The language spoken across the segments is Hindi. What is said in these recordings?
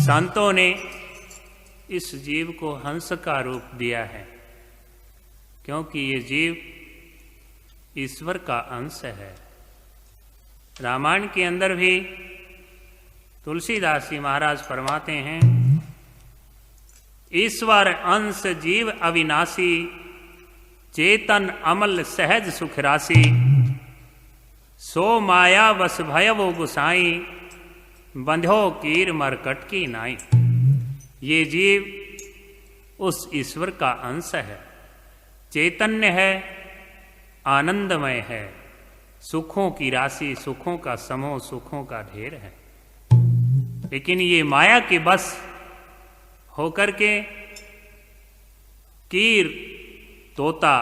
संतों ने इस जीव को हंस का रूप दिया है, क्योंकि ये जीव ईश्वर का अंश है। रामायण के अंदर भी तुलसीदास जी महाराज फरमाते हैं, ईश्वर अंश जीव अविनाशी, चेतन अमल सहज सुख राशि, सो माया वस भयवो गुसाई, बंध्यो कीर मरकट की नाई। ये जीव उस ईश्वर का अंश है, चैतन्य है, आनंदमय है, सुखों की राशि, सुखों का समूह, सुखों का ढेर है। लेकिन ये माया के बस होकर के कीर, तोता,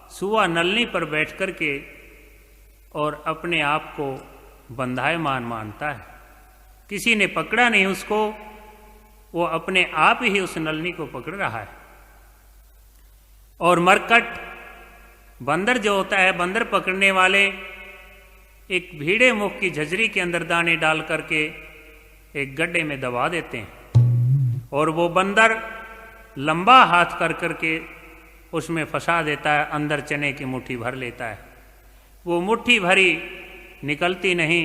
सुआ नलनी पर बैठ कर के और अपने आप को बंधायमान मानता है। किसी ने पकड़ा नहीं उसको, वो अपने आप ही उस नलनी को पकड़ रहा है। और मरकट बंदर जो होता है, बंदर पकड़ने वाले एक भीड़े मुख की झजरी के अंदर दाने डाल करके एक गड्ढे में दबा देते हैं, और वो बंदर लंबा हाथ कर करके उसमें फंसा देता है, अंदर चने की मुट्ठी भर लेता है। वो मुट्ठी भरी निकलती नहीं,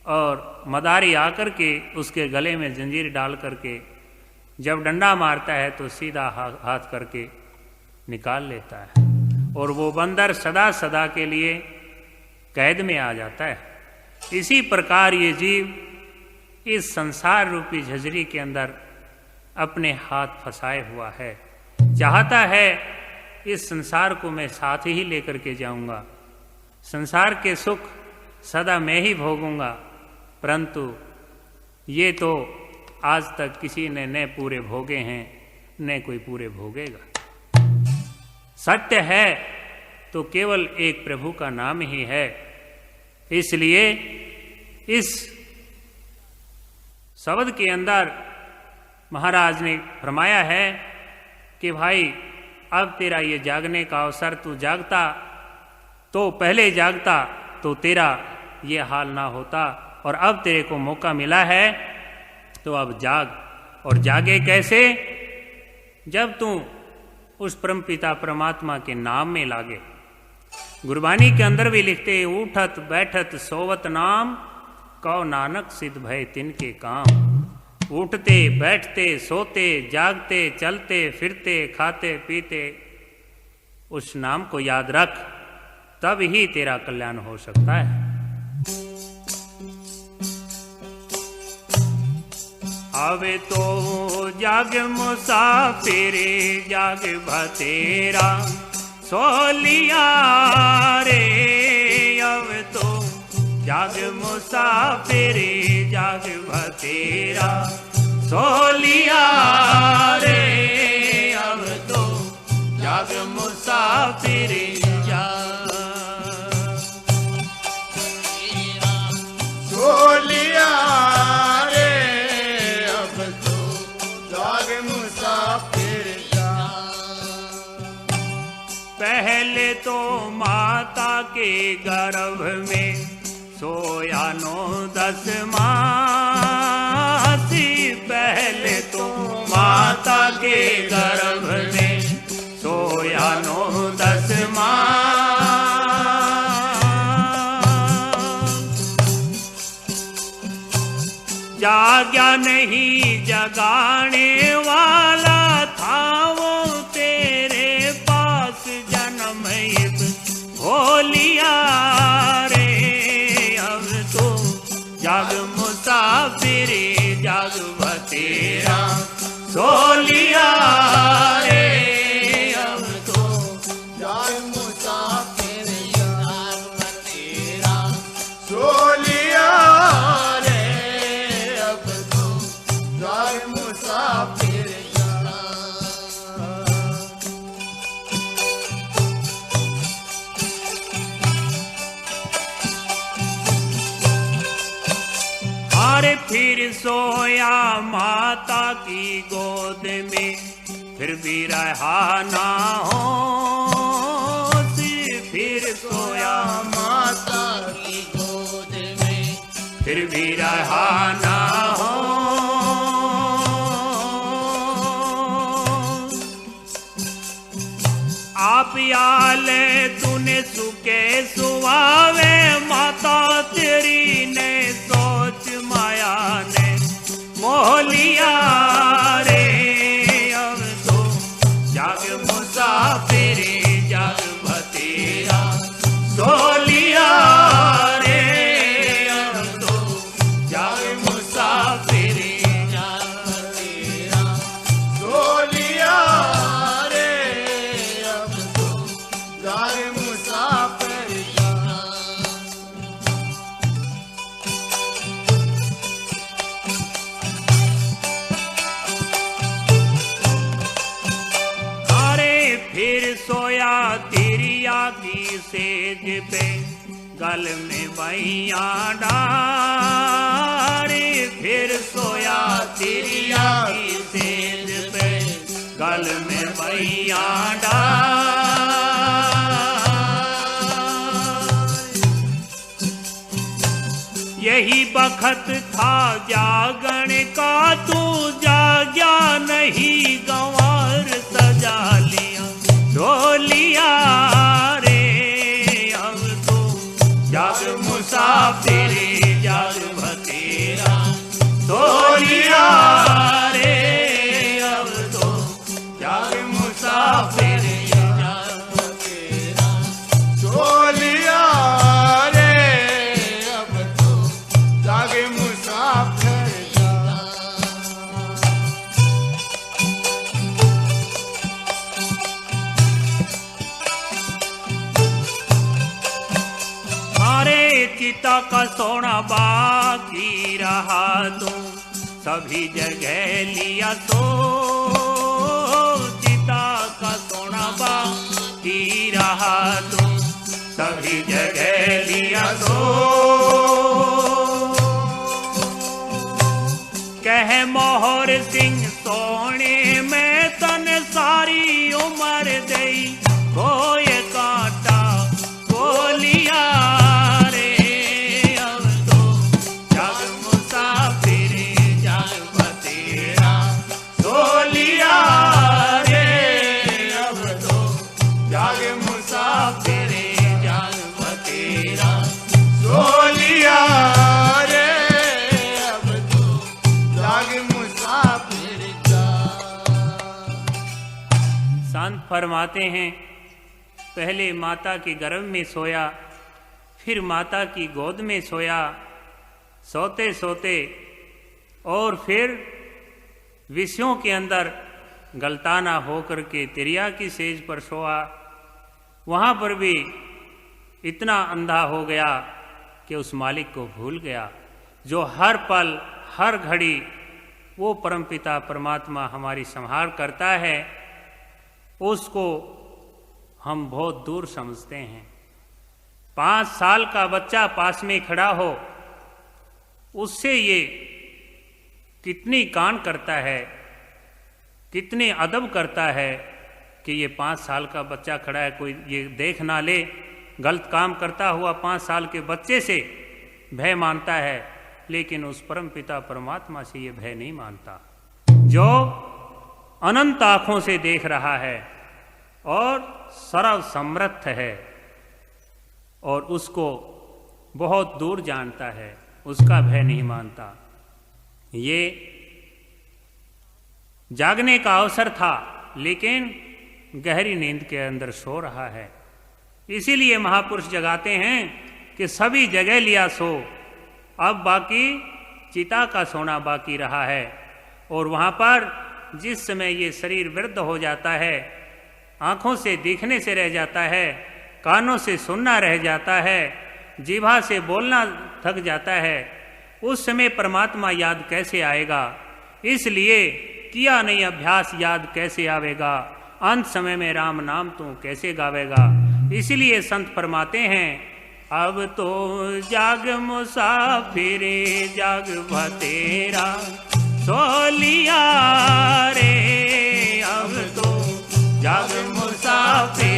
और मदारी आकर के उसके गले में जंजीर डाल करके जब डंडा मारता है तो सीधा हाथ करके निकाल लेता है, और वो बंदर सदा सदा के लिए कैद में आ जाता है। इसी प्रकार ये जीव इस संसार रूपी झजरी के अंदर अपने हाथ फंसाए हुआ है। चाहता है इस संसार को मैं साथ ही लेकर के जाऊंगा, संसार के सुख सदा मैं ही भोगूंगा, परंतु ये तो आज तक किसी ने न पूरे भोगे हैं, न कोई पूरे भोगेगा। सत्य है तो केवल एक प्रभु का नाम ही है। इसलिए इस शब्द के अंदर महाराज ने फरमाया है कि भाई अब तेरा ये जागने का अवसर, तू जागता तो पहले जागता तो तेरा ये हाल ना होता, और अब तेरे को मौका मिला है तो अब जाग। और जागे कैसे? जब तू उस परमपिता परमात्मा के नाम में लागे। गुरबानी के अंदर भी लिखते, उठत बैठत सोवत नाम, कौ नानक सिद्ध भय तिनके काम। उठते बैठते सोते जागते चलते फिरते खाते पीते उस नाम को याद रख, तब ही तेरा कल्याण हो सकता है। आवे तो जाग मुसाफिर जाग भतेरा, सोलिया रे अब तो जाग मुसाफिर जाग भतेरा, सोलिया रे अब तो जाग मुसाफिर जाग, सोलिया रे अब तो जाग मुसाफिर जाग। पहले तो माता के गर्भ में सोया 9-10 मास, पहले तो माता के गर्भ में सोया 9-10 मास। जाग्या नहीं जगाने वाला था वो तेरे पास जन्म हो लिया रे, अब तो जाग मुसाफिर जाग भतेरा, सोलिया रे अब तो जाग मुसाफिर जाग भतेरा, सोलिया रे अब तो जाग मुसाफिर जाग। अरे फिर सोया माता की गोद में, फिर भी रहा ना होश, फिर सोया माता की गोद में, फिर भी रहा ना आप आले तूने सुके सुहावे, माता तेरी ने सोच माया ने मोह लिया रे। अब तो जाग मुसाफिर जाग भतेरा सो लिया रे। अब तो जाग मुसाफिर जाग भतेरा सो लिया रे। अब तो जाग मुसाफिर फिर सोया तिरिया की सेज पे, गल में बहिया डारे। फिर सोया तिरिया की सेज पे, गल में बहिया डारे। यही बखत था जागण का, तू जाग्या नहीं गंवार सजा लिया ढोलिया रे। अब तो जाग मुसाफिर जाग भतेरा ढोलिया रे। अब तो जाग मुसाफिर जाग भतेरा ढोलिया रे। अब तो जाग मुसाफिर चिता का सोना बाकी रहा, तू सभी जगह लिया तो। चिता का सोना बाकी रहा, तू सभी जगह लिया तो। कह मोहर सिंह सोने में तन सारी उम्र दई, कोई कांटा बोलिया रे। अब तो जाग मुसाफिर जाग भतेरा बोलिया रे। अब तो जाग मुसाफिर जाग भतेरा बोलिया रे। अब तो जाग मुसाफिर संत फरमाते हैं, पहले माता के गर्भ में सोया, फिर माता की गोद में सोया, सोते सोते और फिर विषयों के अंदर गलताना होकर के तिरिया की सेज पर सोया। वहाँ पर भी इतना अंधा हो गया कि उस मालिक को भूल गया, जो हर पल हर घड़ी वो परमपिता परमात्मा हमारी संहार करता है। उसको हम बहुत दूर समझते हैं। 5 साल का बच्चा पास में खड़ा हो, उससे ये कितनी कान करता है, कितने अदब करता है कि ये 5 साल का बच्चा खड़ा है, कोई ये देख ना ले। गलत काम करता हुआ 5 साल के बच्चे से भय मानता है, लेकिन उस परम पिता परमात्मा से ये भय नहीं मानता, जो अनंत आंखों से देख रहा है और सर्व समर्थ है और उसको बहुत दूर जानता है, उसका भय नहीं मानता। ये जागने का अवसर था, लेकिन गहरी नींद के अंदर सो रहा है। इसीलिए महापुरुष जगाते हैं कि सभी जगह लिया सो, अब बाकी चिता का सोना बाकी रहा है। और वहाँ पर जिस समय ये शरीर वृद्ध हो जाता है, आँखों से दिखने से रह जाता है, कानों से सुनना रह जाता है, जीभा से बोलना थक जाता है, उस समय परमात्मा याद कैसे आएगा? इसलिए किया नहीं अभ्यास याद कैसे आवेगा, अंत समय में राम नाम तू कैसे गावेगा। इसलिए संत फरमाते हैं, अब तो जाग मुसाफिर जाग भतेरा सो लिया रे। अब तो जाग मुसाफिर